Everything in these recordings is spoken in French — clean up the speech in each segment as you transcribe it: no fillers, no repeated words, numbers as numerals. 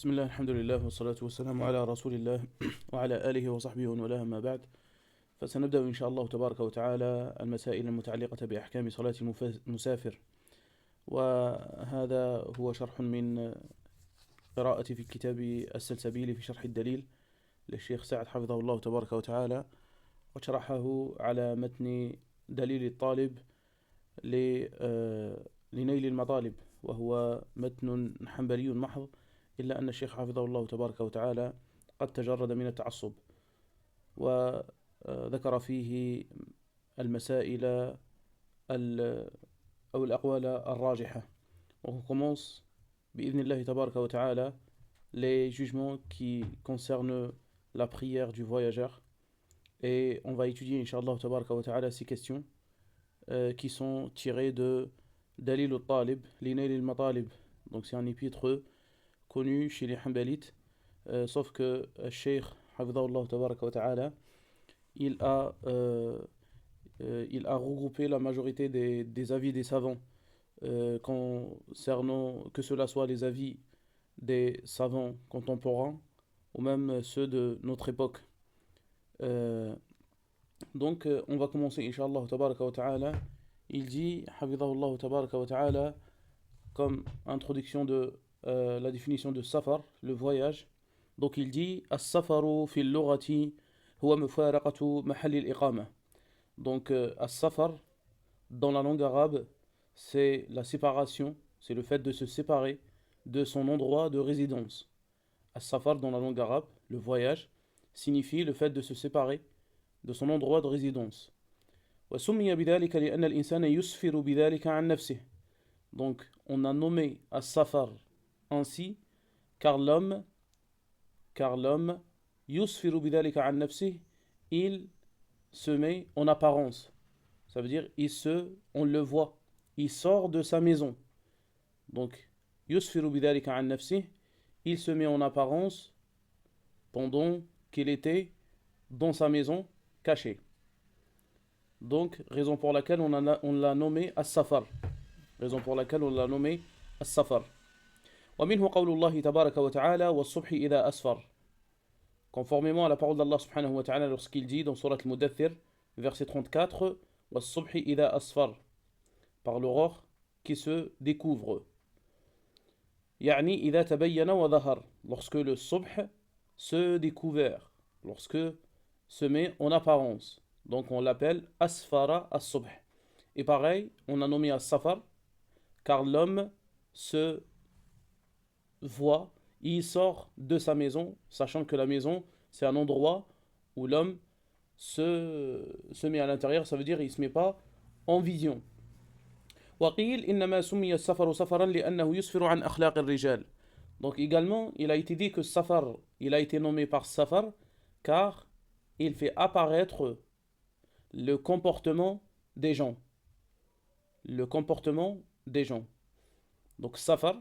بسم الله الحمد لله والصلاة والسلام على رسول الله وعلى آله وصحبه ومن والاه ما بعد. فسنبدأ إن شاء الله تبارك وتعالى المسائل المتعلقة بأحكام صلاة المسافر، وهذا هو شرح من قراءتي في كتاب السلسبيل في شرح الدليل للشيخ سعد حفظه الله تبارك وتعالى، وشرحه على متن دليل الطالب لنيل المطالب، وهو متن حنبلي محض، إلا أن الشيخ حفظه الله تبارك وتعالى قد تجرد من التعصب وذكر فيه المسائل أو الأقوال الراجحة. On commence بإذن الله تبارك وتعالى les jugements qui concernent la prière du voyageur, et on va étudier Inch'Allah tabaraka wa ta'ala ces questions qui sont tirées de Dalil al-Talib, Linail al-Matalib. Donc c'est un épître connu chez les Hanbalites, sauf que Cheikh Hafidahullah tabaraka wa ta'ala il a regroupé la majorité des avis des savants concernant, que cela soit les avis des savants contemporains ou même ceux de notre époque. Donc on va commencer Inch'Allah tabaraka wa ta'ala. Il dit Hafidahullah tabaraka wa ta'ala, comme introduction de la définition de safar, le voyage. Donc il dit as-safaru fil lughati huwa mufaraqatu mahall al-iqama. Donc as-safar dans la langue arabe, c'est la séparation, c'est le fait de se séparer de son endroit de résidence. As-safar dans la langue arabe, le voyage, signifie le fait de se séparer de son endroit de résidence. وسمي بذلك لأن الإنسان يسفر بذلك عن نفسه. Donc on a nommé as-safar ainsi car l'homme yusfiru bidhalika an nafsih, il se met en apparence, ça veut dire on le voit, il sort de sa maison. Donc yusfiru bidhalika an nafsih, il se met en apparence pendant qu'il était dans sa maison caché. Donc raison pour laquelle on l'a nommé as-safar, ومنه قول الله تبارك وتعالى والصبح إذا أسفر, conformément à la parole d'Allah subhanahu wa ta'ala lorsqu'il dit dans Surat al-Mudaththir verset 34 والصبح إذا أسفر, par l'aurore qui se découvre, يعني إذا تبين وظهر, lorsque le subh se découvert, lorsque se met en apparence, donc on l'appelle asfara as-subh. Et pareil, on a nommé as-safar car l'homme se voit, il sort de sa maison, sachant que la maison c'est un endroit où l'homme se met à l'intérieur, ça veut dire il ne se met pas en vision. وقيل إنما سمي السفر سفرا لأنه يسفر عن أخلاق الرجال. Donc également il a été dit que safar, il a été nommé par safar car il fait apparaître le comportement des gens. Donc safar,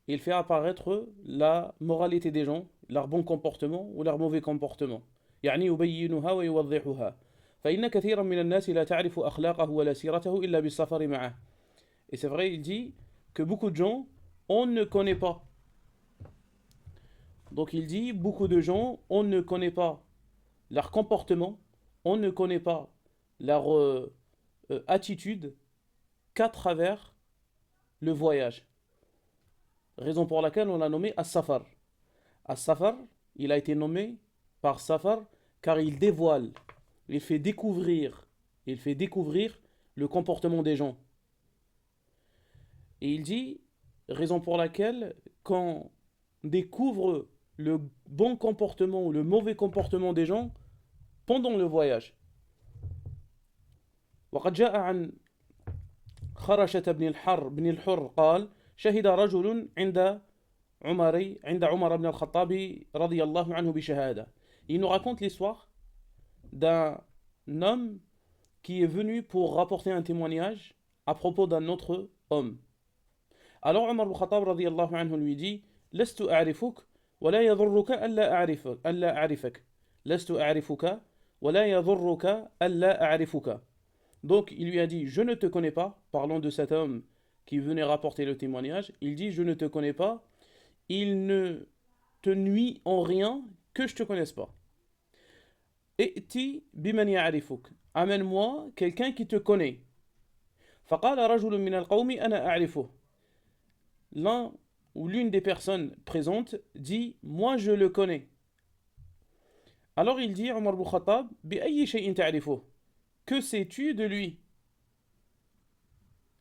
il fait apparaître la moralité des gens, leur bon comportement ou leur mauvais comportement. يعني يبينها ويوضحها. فإن كثيرا من الناس لا تعرف أخلاقه ولا سيرته إلا بالسفر معه. Et c'est vrai, il dit que beaucoup de gens, on ne connaît pas. Donc il dit, beaucoup de gens, on ne connaît pas leur comportement, on ne connaît pas leur attitude qu'à travers le voyage. Raison pour laquelle on l'a nommé as-safar. As-safar, il a été nommé par safar car il dévoile, il fait découvrir le comportement des gens. Et il dit, raison pour laquelle quand on découvre le bon comportement ou le mauvais comportement des gens pendant le voyage. وقد جاء عن خرشة بن الحر قال شهد رجل عند عمر بن الخطاب رضي الله عنه بشهادة. Il nous raconte l'histoire d'un homme qui est venu pour rapporter un témoignage à propos d'un autre homme. Alors Omar ibn Khattab رضي الله عنه lui dit لست أعرفك ولا يضرك ألا أعرفك. لست أعرفك ولا يضرك ألا أعرفك. Donc il lui a dit je ne te connais pas, parlant de cet homme qui venait rapporter le témoignage. Il dit je ne te connais pas il ne te nuit en rien que je te connaisse pas. I'ti biman ya'rifuk. Amène-moi quelqu'un qui te connaît. فقال رجل من القوم أنا أعرفه. L'un ou l'une des personnes présentes dit moi je le connais. Alors il dit Omar ibn Khattab بأي شيء تعرفه. Que sais-tu de lui?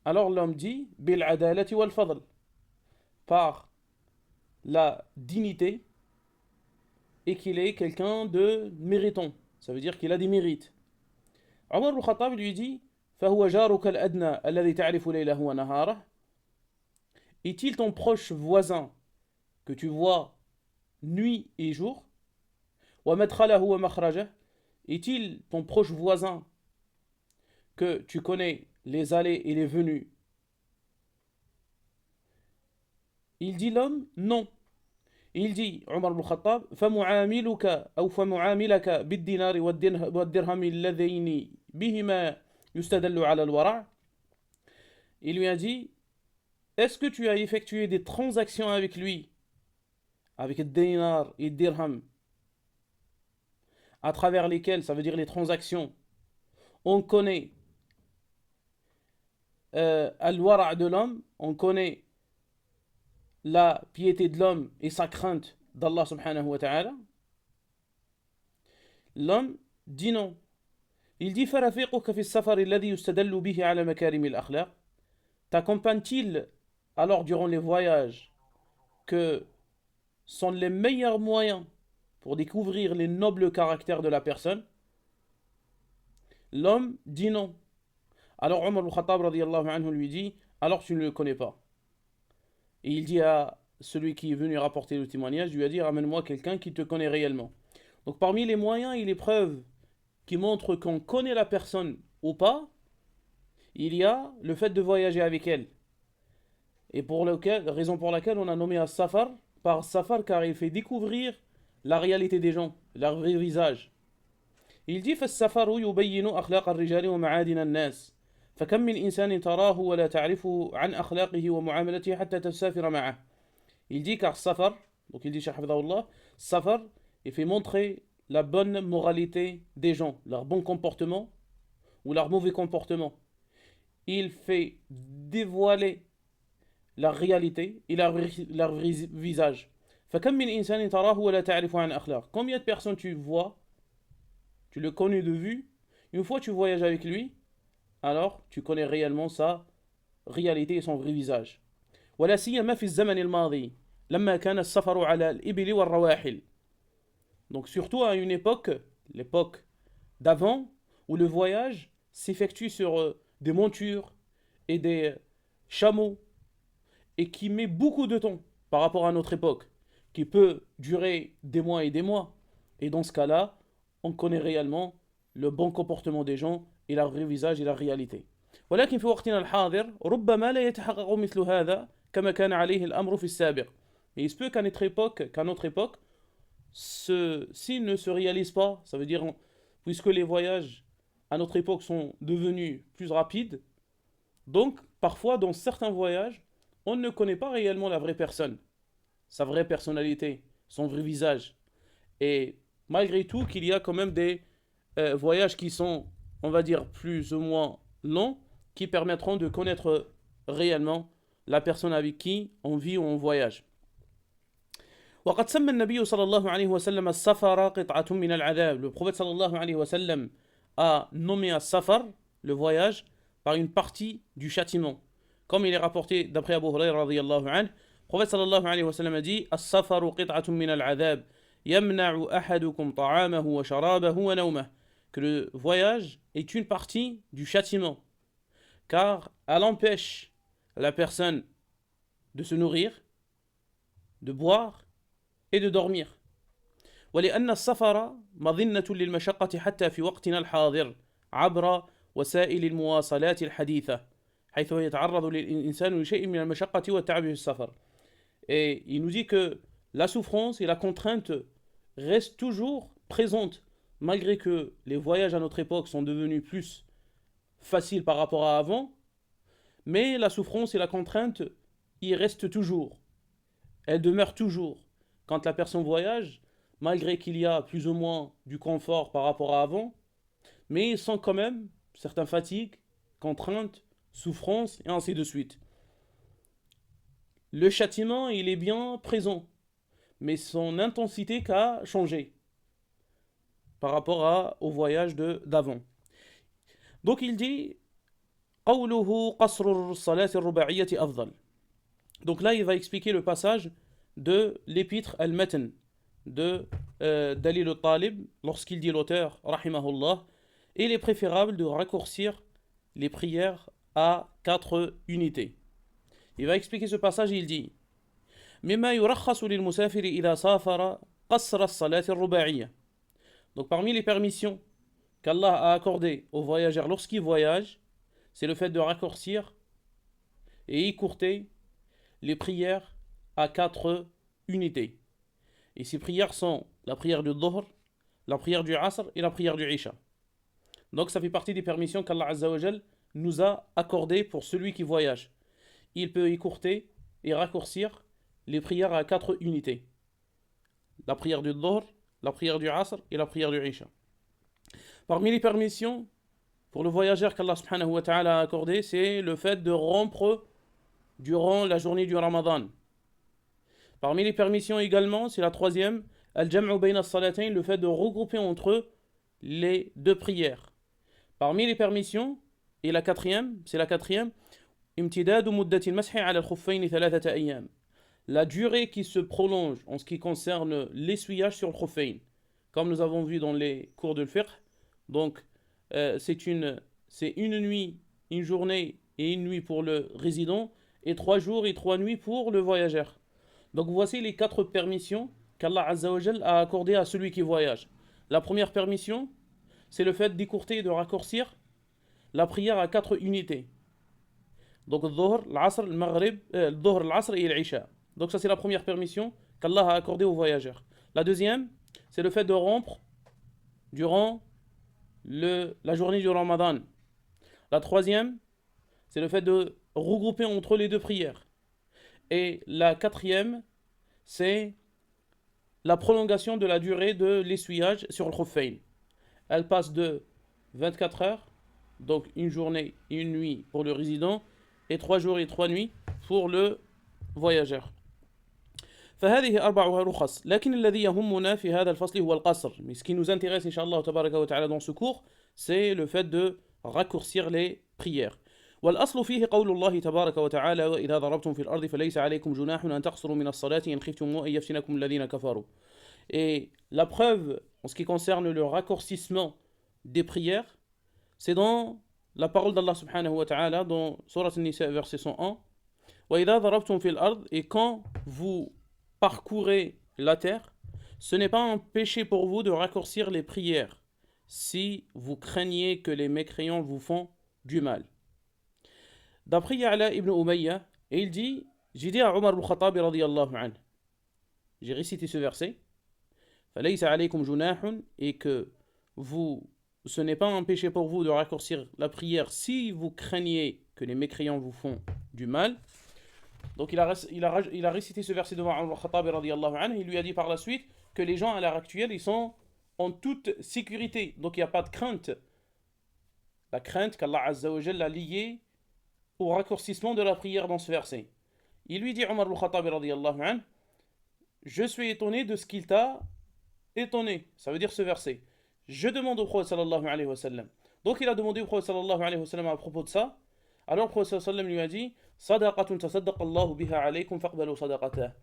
Alors l'homme dit بالعدالة والفضل. Par la dignité et qu'il est quelqu'un de méritant. Ça veut dire qu'il a des mérites. Omar ibn Khattab lui dit فهو جارك الأدنى الذي تعرف ليله ونهاره. Est-il ton proche voisin que tu vois nuit et jour? ومدخله ومخرجه. Est-il ton proche voisin que tu connais les allées et les venues? Il dit l'homme non. Il dit Omar ibn Khattab فمعاملك أو فمعاملك بالدينار والدرهم اللذين بهما يستدل على الورع. Il lui a dit est-ce que tu as effectué des transactions avec lui, avec le dinar et le dirham, à travers lesquelles, ça veut dire les transactions, on connaît al-wara' de l'homme, on connaît la piété de l'homme et sa crainte d'Allah subhanahu wa ta'ala? L'homme dit non. Il dit فَرَفِيقُكَ فِي السَّفَرِ الَّذِي يُسْتَدَلُّ بِهِ عَلَى مَكَارِمِ الْأَخْلَاقِ. T'accompagne-t-il alors durant les voyages que sont les meilleurs moyens pour découvrir les nobles caractères de la personne? L'homme dit non. Alors Omar ibn Khattab radiyallahu anhu lui dit alors tu ne le connais pas. Et il dit à celui qui est venu rapporter le témoignage, lui a dit ramène-moi quelqu'un qui te connaît réellement. Donc parmi les moyens et les preuves qui montrent qu'on connaît la personne ou pas, il y a le fait de voyager avec elle. Et raison pour laquelle on a nommé As-Safar par Safar, car il fait découvrir la réalité des gens, leur vrai visage. Il dit فالسفر يبين أخلاق الرجال ومعادن الناس فكم من إنسان تراه ولا تعرفه عن أخلاقه ومعاملته حتى تسافر معه. Il dit car Safar, donc il dit Cheikh Hafidahullah, Safar, il fait montrer la bonne moralité des gens, leur bon comportement ou leur mauvais comportement. Il fait dévoiler la réalité et leur visage. Combien de personnes tu vois, tu le connais de vue, une fois tu voyages avec lui, alors tu connais réellement sa réalité et son vrai visage. ولا سيما في الزمن الماضي لما كان السفر على الإبل والرواحل. Donc surtout à une époque, l'époque d'avant, où le voyage s'effectue sur des montures et des chameaux, et qui met beaucoup de temps par rapport à notre époque, qui peut durer des mois et des mois. Et dans ce cas-là, on connaît réellement le bon comportement des gens et leur vrai visage et leur réalité. ولكن في وقتنا الحاضر ربما لا يتحقق مثل هذا كما كان عليه الأمر في السابق. Et il se peut qu'à notre époque, ceci ne se réalise pas. Ça veut dire, puisque les voyages à notre époque sont devenus plus rapides, donc parfois dans certains voyages, on ne connaît pas réellement la vraie personne, sa vraie personnalité, son vrai visage. Et malgré tout, qu'il y a quand même des voyages qui sont, on va dire, plus ou moins longs, qui permettront de connaître réellement la personne avec qui on vit ou on voyage. وقد سمى النبي صلى الله عليه وسلم السفر قطعة من العذاب. Le prophète صلى الله عليه وسلم a nommé السفر, le voyage, par une partie du châtiment. Comme il est rapporté d'après Abu Hurayra radiyallahu anhu, le prophète sallallahu alayhi wa sallam a dit السفر قطعة من العذاب يمنع أحدكم طعامه وشرابه ونومه. Que le voyage est une partie du châtiment, car elle empêche la personne de se nourrir, de boire et de dormir. ولأن السفر مظنة للمشقة حتى في وقتنا الحاضر عبر وسائل المواصلات الحديثة حيث يتعرض للإنسان لشيء من المشقة والتعب في السفر. Et il nous dit que la souffrance et la contrainte restent toujours présentes, malgré que les voyages à notre époque sont devenus plus faciles par rapport à avant, mais la souffrance et la contrainte y restent toujours. elle demeure toujours quand la personne voyage, malgré qu'il y a plus ou moins du confort par rapport à avant, mais ils sont quand même certaines fatigues, contraintes, souffrances, et ainsi de suite. Le châtiment, il est bien présent, mais son intensité qu'a changé par rapport au voyage d'avant. Donc il dit قوله قصر الصلاة الرباعية أفضل. Donc là, il va expliquer le passage de l'épître Al-Matn de Dalil al-Talib, lorsqu'il dit l'auteur, rahimahullah, il est préférable de raccourcir les prières à 4 unités. Il va expliquer ce passage, il dit مما يرخص للمسافر إذا سافر قصر الصلاة الرباعية. Donc parmi les permissions qu'Allah a accordées aux voyageurs lorsqu'ils voyagent, c'est le fait de raccourcir et écourter les prières à 4 unités. Et ces prières sont la prière du Dhuhr, la prière du Asr et la prière du Isha. Donc ça fait partie des permissions qu'Allah Azza wa Jal nous a accordées pour celui qui voyage. Il peut écourter et raccourcir les prières à 4 unités. La prière du Dhuhr, la prière du Asr et la prière du Isha. Parmi les permissions pour le voyageur qu'Allah subhanahu wa ta'ala a accordé, c'est le fait de rompre durant la journée du Ramadan. Parmi les permissions également, c'est la troisième, al-jam'u bayna as-salatayn, le fait de regrouper entre les 2 prières. Parmi les permissions, et la quatrième, c'est la quatrième, imtidadu muddati al-mashi 'ala al-khuffayn 3 ayyam. La durée qui se prolonge en ce qui concerne l'essuyage sur le khuffayn. Comme nous avons vu dans les cours de fiqh, donc c'est une nuit, une journée et une nuit pour le résident, et 3 jours et 3 nuits pour le voyageur. Donc voici les 4 permissions qu'Allah Azza wa Jal a accordées à celui qui voyage. La première permission, c'est le fait d'écourter et de raccourcir la prière à 4 unités. Donc le Dhuhr, l'Asr, le Maghrib, le Dhuhr, l'Asr et l'Isha. Donc ça c'est la première permission qu'Allah a accordée aux voyageurs. La deuxième, c'est le fait de rompre durant la journée du Ramadan. La troisième, c'est le fait de regrouper entre les 2 prières. Et la quatrième, c'est la prolongation de la durée de l'essuyage sur le khuffayn. Elle passe de 24 heures, donc une journée et une nuit pour le résident, et 3 jours et 3 nuits pour le voyageur. فهذه 4 رخص لكن الذي يهمنا في هذا الفصل هو القصر. Mais ce qui nous intéresse inchallah tabaraka wa ta'ala dans ce cours, c'est le fait de raccourcir les prières. والأصل فيه قول الله تبارك وتعالى وإذا ضربتم في الأرض فليس عليكم جناح أن تقصروا من الصلاة إن خفتم أن يفتنكم الذين كفروا. Et la preuve en ce qui concerne le raccourcissement des prières, c'est dans la parole d'Allah subhanahu wa ta'ala dans Surat An-Nisa verset 101. وإذا ضربتم في الأرض, et quand vous parcourez la terre, ce n'est pas un péché pour vous de raccourcir les prières si vous craignez que les mécréants vous font du mal. D'après Ya'la ibn Umayya, et il dit, j'ai dit à Omar al-Khattab radiyallahu anhu, j'ai récité ce verset, فَلَيْسَ عَلَيْكُمْ جُنَاحٌ, et que ce n'est pas un péché pour vous de raccourcir la prière si vous craignez que les mécréants vous font du mal. Donc il a récité ce verset devant Omar al-Khattab radiyallahu anhu, il lui a dit par la suite que les gens à l'heure actuelle, ils sont en toute sécurité, donc il n'y a pas de crainte. La crainte qu'Allah Azza wa Jalla a liée au raccourcissement de la prière dans ce verset. Il lui dit Omar al-Khattab radiyallahu anhu, je suis étonné de ce qu'il t'a étonné. Ça veut dire ce verset. Je demande au prophète sallallahu alayhi wa sallam. Donc il a demandé au prophète sallallahu alayhi wa sallam à propos de ça. Alors le prophète sallallahu alayhi wa sallam lui a dit Sadaqatun tasaddaqa Allahu biha alaykum faqbalu sadaqatah.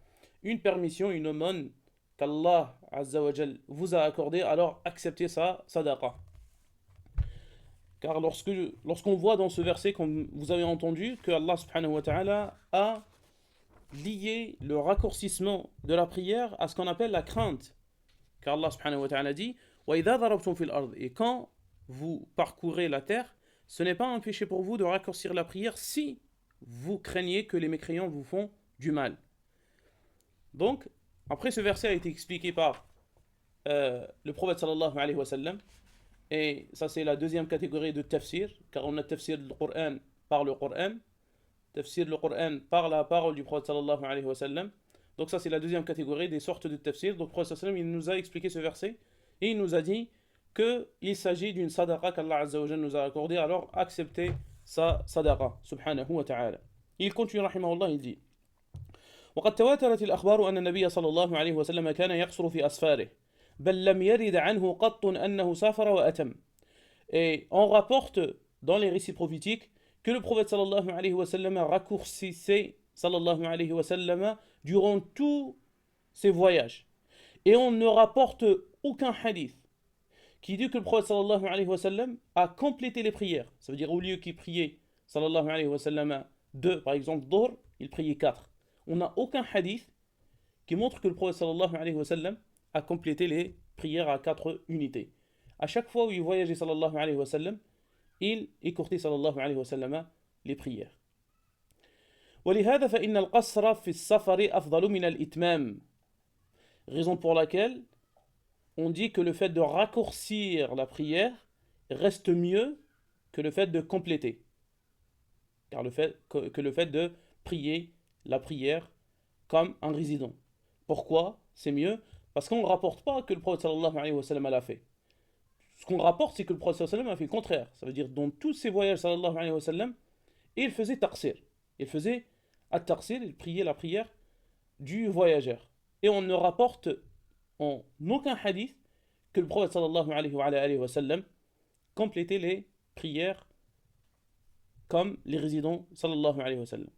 Une permission, une aumône qu'Allah Azza wa Jal vous a accordée, alors acceptez sa sadaqa. Car lorsqu'on voit dans ce verset, comme vous avez entendu, que Allah subhanahu wa ta'ala a lié le raccourcissement de la prière à ce qu'on appelle la crainte. Car Allah subhanahu wa ta'ala dit وَإِذَا ضَرَبْتُمْ فِي الْأَرْضِ, et quand vous parcourez la terre, ce n'est pas un péché pour vous de raccourcir la prière si vous craignez que les mécréants vous font du mal. Donc, après ce verset a été expliqué par le prophète sallallahu alayhi wa sallam, et ça c'est la deuxième catégorie de tafsir, car on a tafsir le Coran par le Coran, tafsir le Coran par la parole du prophète sallallahu alayhi wa sallam. Donc ça c'est la deuxième catégorie des sortes de tafsir. Donc le prophète sallallahu alayhi wa sallam, il nous a expliqué ce verset et il nous a dit qu'il s'agit d'une sadaqa qu'Allah Azza wa Jalla nous a accordée, alors acceptez sa sadaqa, subhanahu wa ta'ala. Il continue rahimahullah, il dit وقد تواترت الأخبار أن النبي صلى الله عليه وسلم كان يقصر في أسفاره بل لم يرد عنه قط أنه سافر وأتم. Et on rapporte dans les récits prophétiques que le prophète sallallahu alayhi wa sallam raccourcissait sallallahu alayhi wa sallam durant tous ses voyages. Et on ne rapporte aucun hadith qui dit que le prophète sallallahu alayhi wa sallam a complété les prières. Ça veut dire au lieu qu'il priait sallallahu alayhi wa sallam 2, par exemple, Dhuhr, il priait 4. On n'a aucun hadith qui montre que le prophète sallallahu alayhi wa sallam a complété les prières à 4 unités. À chaque fois où il voyageait sallallahu alayhi wa sallam, il écourtait sallallahu alayhi wa sallam les prières. ولهذا فإن القصر في السفر أفضل من الإتمام. Raison pour laquelle on dit que le fait de raccourcir la prière reste mieux que le fait de compléter. Car le fait de prier la prière comme un résident. Pourquoi c'est mieux? Parce qu'on ne rapporte pas que le prophète sallallahu alayhi wa sallam l'a fait. Ce qu'on rapporte, c'est que le prophète sallallahu alayhi wa sallam a fait le contraire. Ça veut dire dans tous ses voyages sallallahu alayhi wa sallam, il faisait taqsir. Il faisait at-taqsir, il priait la prière du voyageur. Et on ne rapporte en aucun hadith que le prophète sallallahu alayhi wa sallam complétait les prières comme les résidents sallallahu alayhi wa sallam.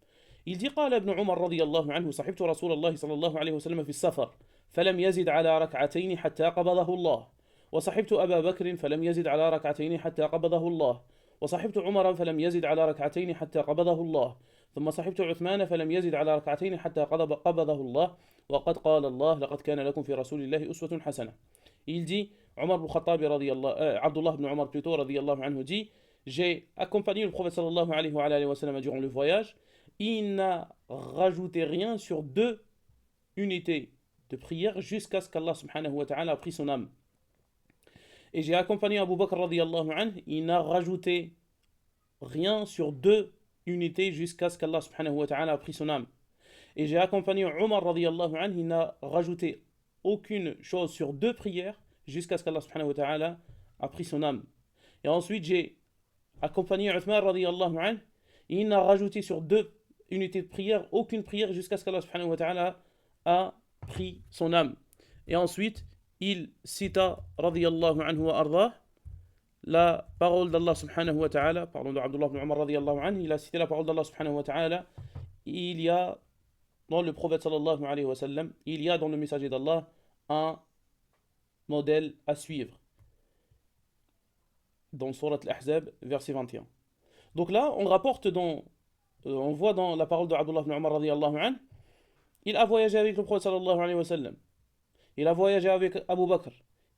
Il dit قال ابن عمر رضي الله عنه صحبت رسول الله صلى الله عليه وسلم في السفر فلم يزد على ركعتين حتى قبضه الله وصحبت أبا بكر فلم يزد على ركعتين حتى قبضه الله وصحبت عمر فلم يزد على ركعتين حتى قبضه الله ثم صحبت عثمان فلم يزد على ركعتين حتى قبضه الله وقد قال الله لقد كان لكم في رسول الله أسوة حسنة. Il dit, Omar ibn Khattab Abdullah ibn Omar plutôt radiyallahu anhu dit, j'ai accompagné le prophète sallallahu alayhi wa sallam durant le voyage. Il n'a rajouté rien sur 2 unités de prière jusqu'à ce qu'Allah subhanahu wa ta'ala a pris son âme. Et j'ai accompagné Abu Bakr radiyallahu anhu, il n'a rajouté rien sur 2 unités jusqu'à ce qu'Allah subhanahu wa ta'ala a pris son âme. Et j'ai accompagné Omar radiyallahu anhu, il n'a rajouté aucune chose sur 2 prières jusqu'à ce qu'Allah subhanahu wa ta'ala a pris son âme. Et ensuite j'ai accompagné Uthman radiyallahu anhu, il n'a rajouté sur 2 unités de prière aucune prière jusqu'à ce qu'Allah subhanahu wa ta'ala a pris son âme. Et ensuite il cita radiyallahu anhu wa ardah la parole d'Allah subhanahu wa ta'ala, parlons de Abdullah ibn Umar radiyallahu anhu, il a cité la parole d'Allah subhanahu wa ta'ala, il y a dans le prophète sallallahu alayhi wa sallam, il y a dans le messager d'Allah un modèle à suivre. Dans Surat Al-Ahzab, verset 21. Donc là, on voit dans la parole de Abdullah ibn Umar radiyallahu anhu, il a voyagé avec le prophète sallallahu alayhi wa sallam. Il a voyagé avec Abu Bakr.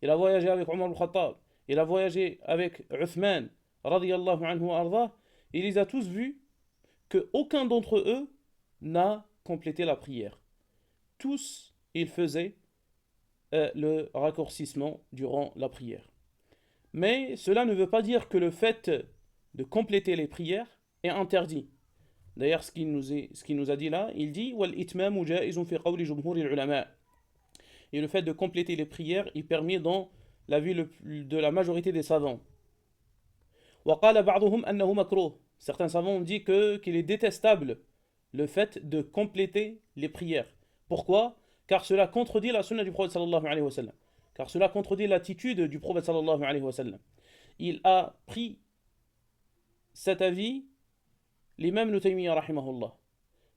Il a voyagé avec Omar al-Khattab. Il a voyagé avec Uthman radiyallahu anhu wa ardah. Il les a tous vus qu'aucun d'entre eux n'a complété la prière. Tous, ils faisaient le raccourcissement durant la prière. Mais cela ne veut pas dire que le fait de compléter les prières est interdit. D'ailleurs, ce qu'il nous a dit là, il dit وَالْإِتْمَامُ جَائِزٌ فِي قَوْلِ جُمْهُورِ الْعُلَمَاءِ. Et le fait de compléter les prières, il permet dans la vue de la majorité des savants. وَقَالَ بَعْضُهُمْ أَنَّهُ مَكْرُوهٌ. Certains savants ont dit qu'il est détestable le fait de compléter les prières. Pourquoi? Car cela contredit la sunna du prophète sallallahu alayhi wa sallam. Car cela contredit l'attitude du prophète sallallahu alayhi wa sallam. Il a pris cet avis l'imam Ibn Taymiyyah rahimahullah.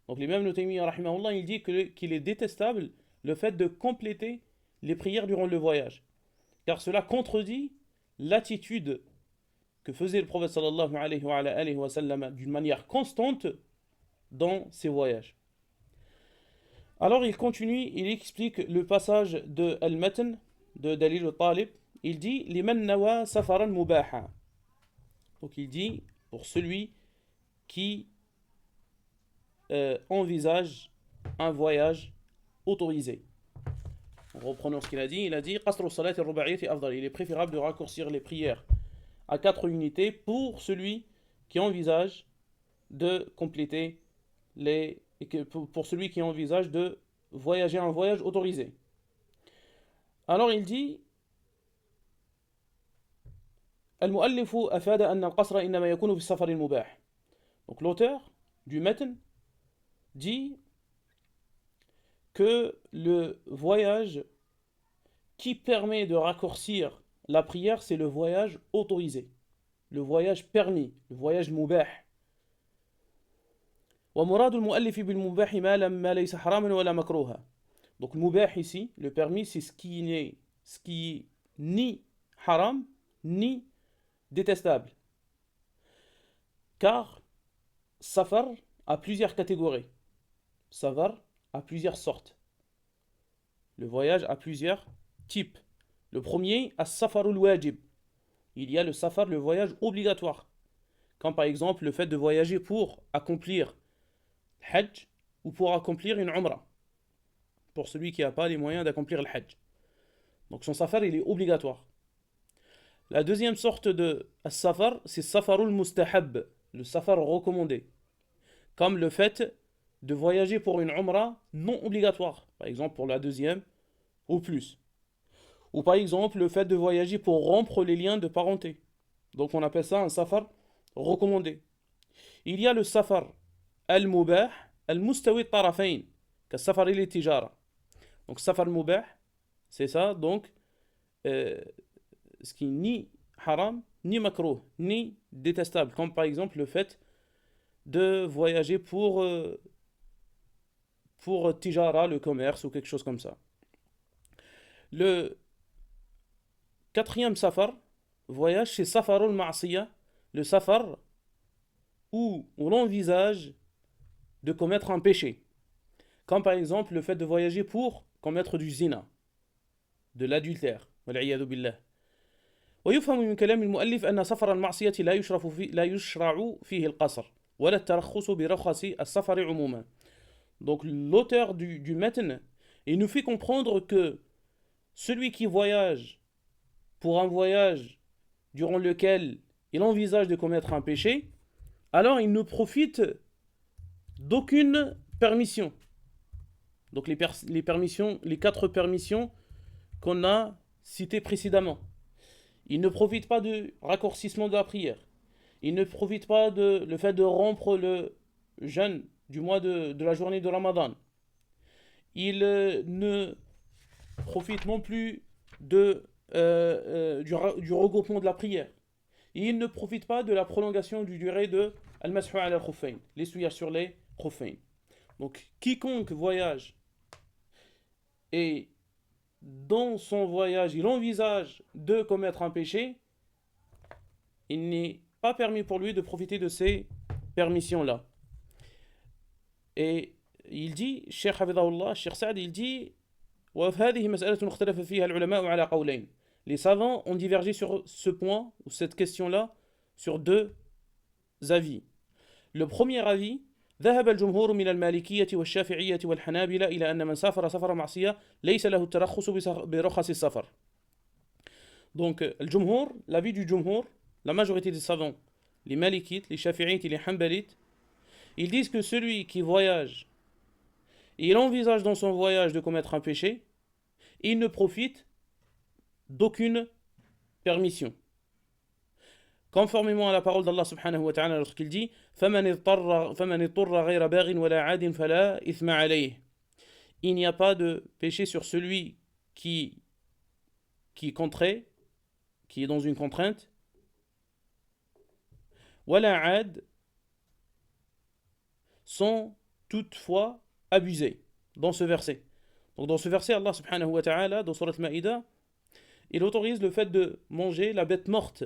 Donc l'imam Ibn Taymiyyah rahimahullah, il dit qu'il est détestable le fait de compléter les prières durant le voyage. Car cela contredit l'attitude que faisait le prophète sallallahu alayhi wa sallam d'une manière constante dans ses voyages. Alors il continue, il explique le passage de Al-Matn, de Dalil al-Talib. Il dit Liman nawa safaran mubaha. Donc il dit pour celui qui envisage un voyage autorisé. Reprenons ce qu'il a dit. Il a dit Qasru salati ruba'iyyati afdal. Il est préférable de raccourcir les prières à 4 unités pour celui qui envisage de compléter pour celui qui envisage de voyager un voyage autorisé. Alors il dit المؤلف أفاد أن القصر إنما يكون في السفر المباح. Donc l'auteur du matn dit que le voyage qui permet de raccourcir la prière, c'est le voyage autorisé, le voyage permis, le voyage mubah. ومراد المؤلف بالمباح ما ليس حراما ولا مكروها. Donc le mubah ici, le permis, c'est ce qui est ni haram ni détestable. Car safar a plusieurs catégories. Safar a plusieurs sortes. Le voyage a plusieurs types. Le premier, as-safarul wajib. Il y a le safar, le voyage obligatoire. Comme par exemple le fait de voyager pour accomplir le hajj ou pour accomplir une umrah. Pour celui qui n'a pas les moyens d'accomplir le hajj. Donc son safar, il est obligatoire. La deuxième sorte de safar, c'est safarul mustahab, le safar recommandé. Comme le fait de voyager pour une umrah non obligatoire. Par exemple pour la deuxième ou plus. Ou par exemple le fait de voyager pour rompre les liens de parenté. Donc on appelle ça un safar recommandé. Il y a le safar al-mubah, al-mustawi tarafayn, que safar il-tijara. Donc safar mubah, c'est ça, donc ce qui est ni haram, ni makruh, ni détestable, comme par exemple le fait de voyager pour tijara, le commerce ou quelque chose comme ça. Le quatrième safar, voyage, c'est safarul ma'asiya, le safar où on envisage de commettre un péché. Comme par exemple le fait de voyager pour commettre du zina, de l'adultère. والعياذ بالله. ويفهم من كلام المؤلف أن سفر المعصية لا يشرع فيه القصر ولا الترخص برخص السفر عموما. Donc l'auteur du matn, il nous fait comprendre que celui qui voyage pour un voyage durant lequel il envisage de commettre un péché, alors il ne profite d'aucune permission. Donc les permissions, les 4 permissions qu'on a citées précédemment. Il ne profite pas du raccourcissement de la prière. Il ne profite pas de le fait de rompre le jeûne du mois de la journée de Ramadan. Il ne profite non plus du regroupement de la prière. Et il ne profite pas de la prolongation du durée de al-mashu ala al-khuffayn, l'essuyage sur les khuffayn. Donc quiconque voyage et dans son voyage il envisage de commettre un péché, il n'est pas permis pour lui de profiter de ces permissions-là. Et il dit, Cheikh Hafidahullah, Cheikh Saad, il dit وهذه مسألة اختلف فيها العلماء على قولين. Les savants ont divergé sur ce point, ou cette question-là, sur 2 avis. Le premier avis, ذهب الجمهور من المالكية والشافعية والحنابلة إلى أن من سافر سفر معصية ليس له الترخص برخص السفر. Donc, le jumhur, l'avis du jumhur, la majorité des savants, les malikites, les shafi'ites et les hanbalites, ils disent que celui qui voyage, et il envisage dans son voyage de commettre un péché, il ne profite d'aucune permission. Conformément à la parole d'Allah subhanahu wa ta'ala lorsqu'il dit فَمَنِ اضْطُرَّ غَيْرَ بَاغٍ وَلَا عَادٍ فَلَا إِثْمَ عَلَيْهِ. Il n'y a pas de péché sur celui qui contrait, qui est dans une contrainte. وَلَا عَاد, sans toutefois abuser. Dans ce verset. Donc dans ce verset, Allah subhanahu wa ta'ala, dans Surat al-Ma'idah, il autorise le fait de manger la bête morte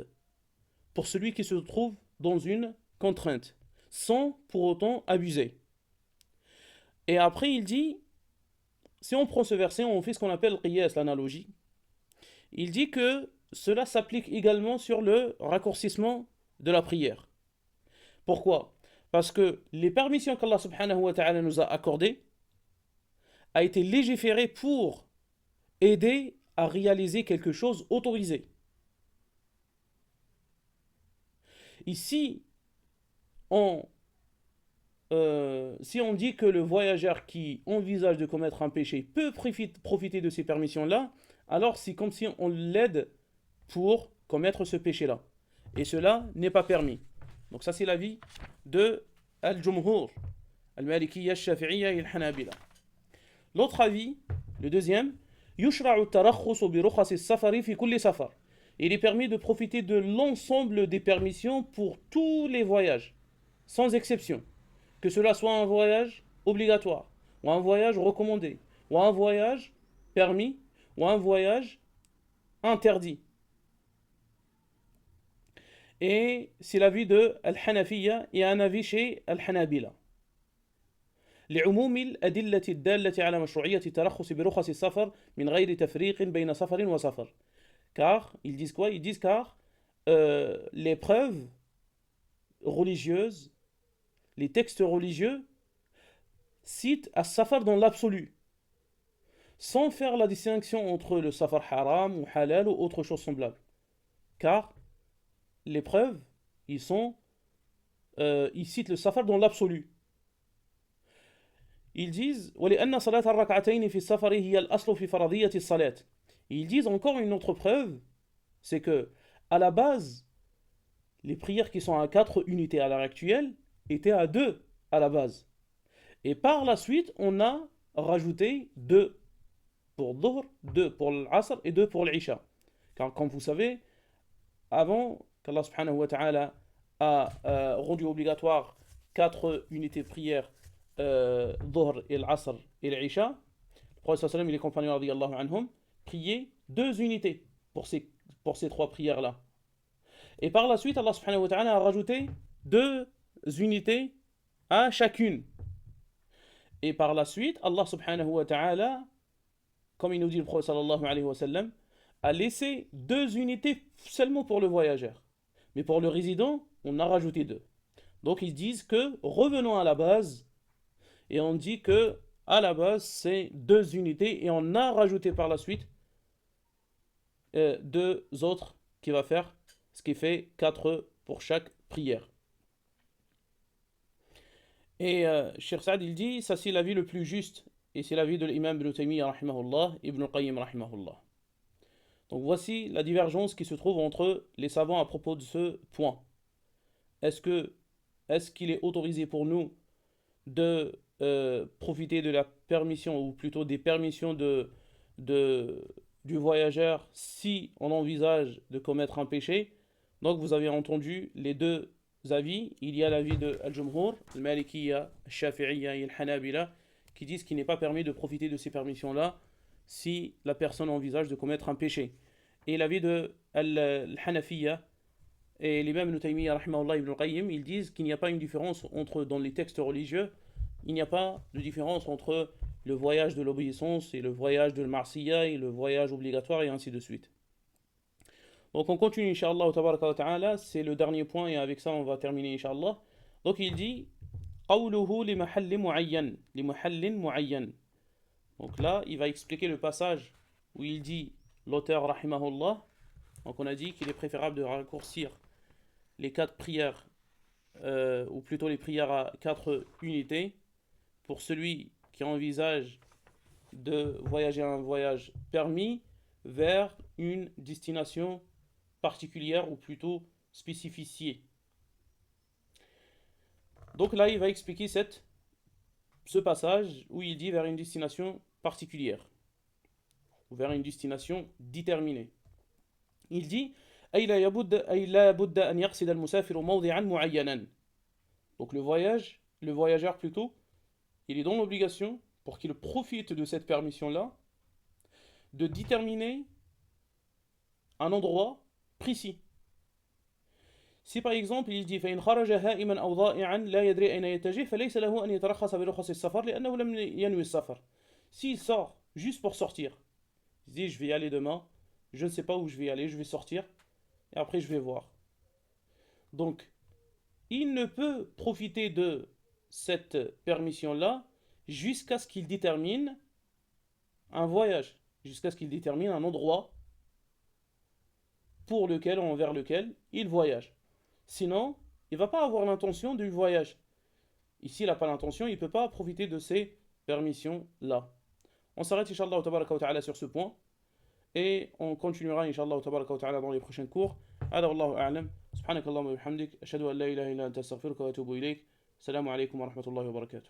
pour celui qui se trouve dans une contrainte, sans pour autant abuser. Et après il dit, si on prend ce verset, on fait ce qu'on appelle qiyas, l'analogie. Il dit que cela s'applique également sur le raccourcissement de la prière. Pourquoi ? Parce que les permissions qu'Allah subhanahu wa ta'ala nous a accordées a été légiféré pour aider à réaliser quelque chose autorisé. Ici, on si on dit que le voyageur qui envisage de commettre un péché peut profiter de ces permissions-là, alors c'est comme si on l'aide pour commettre ce péché-là. Et cela n'est pas permis. Donc ça c'est l'avis de Al-Jumhur, Al-Malikiyya, Al-Shafi'iyya et Al-Hanabila. L'autre avis, le deuxième, يشرع الترخص برخص السفر في كل سفر. Il est permis de profiter de l'ensemble des permissions pour tous les voyages, sans exception. Que cela soit un voyage obligatoire, ou un voyage recommandé, ou un voyage permis, ou un voyage interdit. Et c'est l'avis de Al-Hanafiya et un avis chez Al-Hanabila. لعموم الأدلة الدالة على مشروعية الترخص برخص السفر من غير تفريق بين سفر وسفر. Car, ils disent quoi? Ils disent car les preuves religieuses, les textes religieux citent as-safar dans l'absolu, sans faire la distinction entre le safar haram ou halal ou autre chose semblable. Car les preuves, ils citent le safar dans l'absolu. Ils disent وَلِأَنَّ صَلَاةَ الرَّكْعَتَيْنِ فِي السَّفَرِ هِيَ الْأَصْلُ فِي فَرَضِيَّةِ الصَّلَاةِ. Ils disent encore une autre preuve, c'est que à la base, les prières qui sont à 4 unités à l'heure actuelle étaient à 2 à la base. Et par la suite, on a rajouté 2 pour Dhuhr, 2 pour l'Asr et 2 pour l'Isha. Car comme vous savez, avant qu'Allah subhanahu wa ta'ala a rendu obligatoire 4 unités de prière, Dhuhr et l'Asr et l'Isha, le prophète sallam et les compagnons radiyallahu anhum priaient 2 unités pour ces 3 prières-là. Et par la suite, Allah subhanahu wa ta'ala a rajouté 2 unités à chacune. Et par la suite, Allah subhanahu wa ta'ala, comme il nous dit le prophète sallallahu alayhi wa sallam, a laissé 2 unités seulement pour le voyageur. Mais pour le résident, on a rajouté 2. Donc ils disent que revenons à la base, et on dit que à la base c'est 2 unités, et on a rajouté par la suite 2 autres qui va faire, ce qui fait 4 pour chaque prière. Et Cheikh Saad il dit, ça c'est l'avis le plus juste, et c'est l'avis de l'imam Ibn Taymiyyah rahimahullah, Ibn Qayyim rahimahullah. Donc voici la divergence qui se trouve entre les savants à propos de ce point. Est-ce qu'il est autorisé pour nous de profiter de la permission, ou plutôt des permissions du voyageur si on envisage de commettre un péché? Donc vous avez entendu les 2 avis. Il y a l'avis de Al-Jumhur, Al-Malikiyya, Al-Shafi'iyya et Al-Hanabila, qui disent qu'il n'est pas permis de profiter de ces permissions-là si la personne envisage de commettre un péché. Et l'avis de Al-Hanafiyya et l'imam Ibn Taymiyyah rahimahullah Ibn Qayyim, ils disent qu'il n'y a pas une différence dans les textes religieux, il n'y a pas de différence entre le voyage de l'obéissance et le voyage de l'marsiya et le voyage obligatoire et ainsi de suite. Donc on continue inshallah tabaraka wa ta'ala, c'est le dernier point et avec ça on va terminer inshallah. Donc il dit قوله لمحل معين لمحل معين. Donc là, il va expliquer le passage où il dit, l'auteur rahimahullah, donc on a dit qu'il est préférable de raccourcir les 4 prières, ou plutôt les prières à 4 unités, pour celui qui envisage de voyager un voyage permis vers une destination particulière, ou plutôt spécifiée. Donc là, il va expliquer ce passage où il dit vers une destination particulière, ou vers une destination déterminée. Il dit أي لا بد أن يقصد المسافر موضعا معينا. Donc le voyageur plutôt, il est dans l'obligation, pour qu'il profite de cette permission-là, de déterminer un endroit précis. Si par exemple il dit فإن خرج هائما أو ضائعا لا يدري أين يتجه فليس له أن يترخص برخص السفر لأنه لم ينوي السفر. S'il sort juste pour sortir, il dit je vais y aller demain, je ne sais pas où je vais aller, je vais sortir et après je vais voir. Donc il ne peut profiter de cette permission-là jusqu'à ce qu'il détermine un voyage, jusqu'à ce qu'il détermine un endroit envers lequel il voyage. Sinon, il ne va pas avoir l'intention du voyage. Ici, il n'a pas l'intention, il ne peut pas profiter de ces permissions-là. On s'arrête, Inch'Allah tabaraka wa ta'ala, sur ce point. Et on continuera, Inch'Allah tabaraka wa ta'ala, dans les prochains cours. هذا والله أعلم سبحانك اللهم وبحمدك أشهد أن لا إله إلا أنت أستغفرك وأتوب إليك السلام عليكم ورحمة الله وبركاته